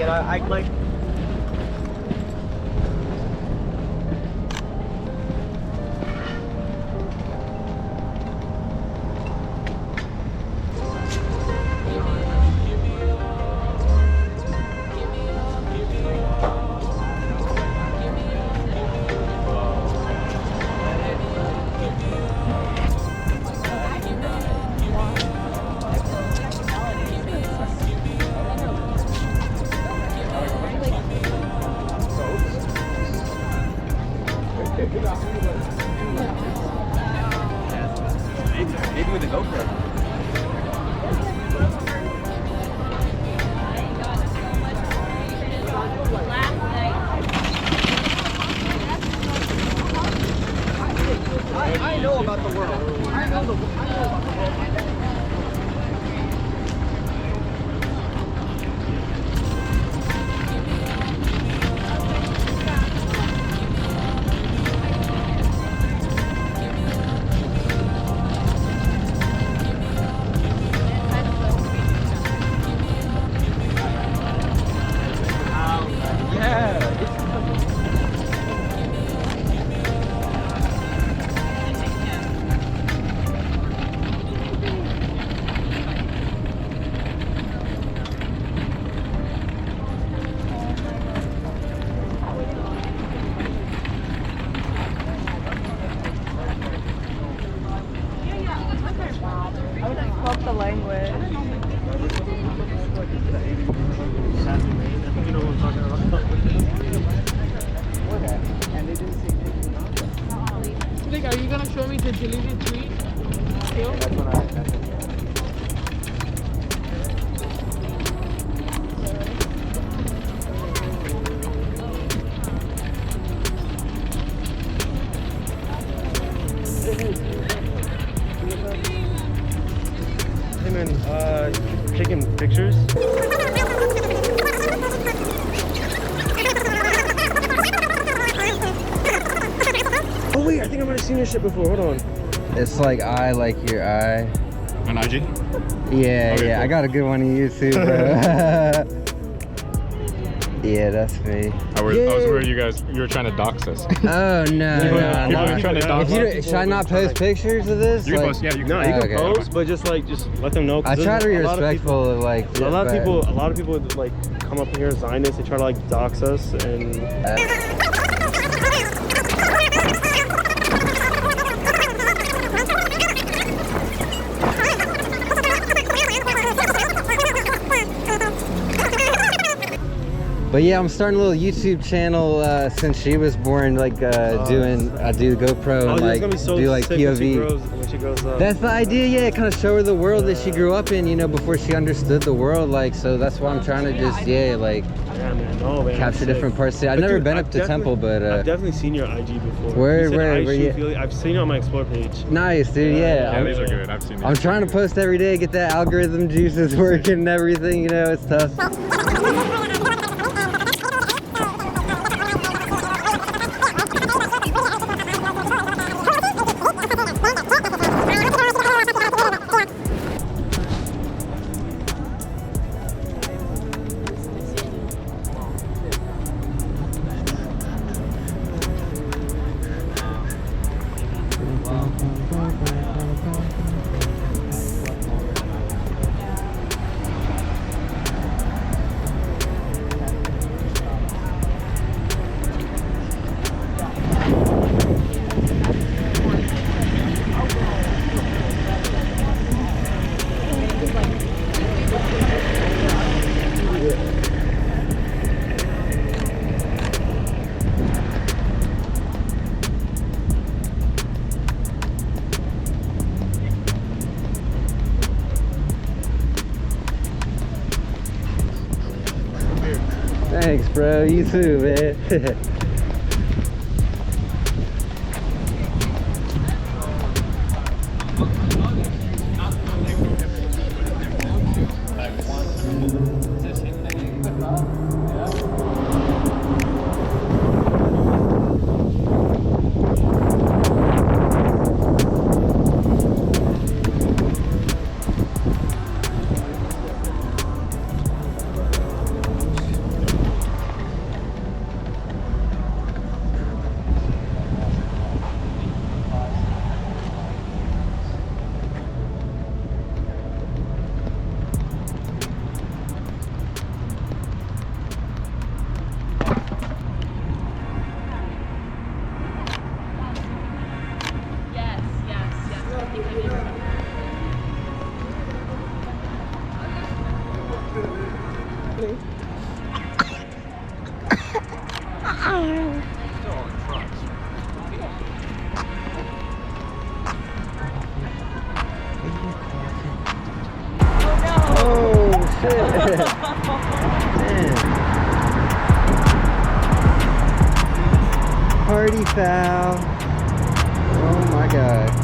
and I like. Maybe with the GoPro. I know about the world. I know about the world. The language. Like, are you gonna show me the deleted tweet? Still? Taking pictures. Oh wait, I think I might have seen your shit before. Hold on. It's like I like your eye. On IG? Yeah, Okay, yeah. cool. I got a good one of you too, bro. Yeah, that's me. I was worried you were trying to dox us. Oh no, no, People no. are trying to dox us. Should I not post pictures of this? You can Like, post, yeah, you can. No, you can Okay. post, but just let them know. I try to be respectful of like. A lot of people like come up here, Zionists. They try to like dox us and. But yeah, I'm starting a little YouTube channel since she was born. Like I do GoPro and like do like POV. When she grows up. That's the idea, yeah. Kind of show her the world that she grew up in, you know, before she understood the world. Like, so that's why I'm trying to just, like Yeah, man. No, man. capture different parts. I've never been up to Temple, but I've definitely seen your IG before. Where you? I've seen it on my Explore page. Nice, dude. Yeah, these are good. I've seen these. I'm trying to post every day, get that algorithm juices working and everything. You know, it's tough. Thanks, bro. You too, man. shit. Man. Party foul. Oh my god.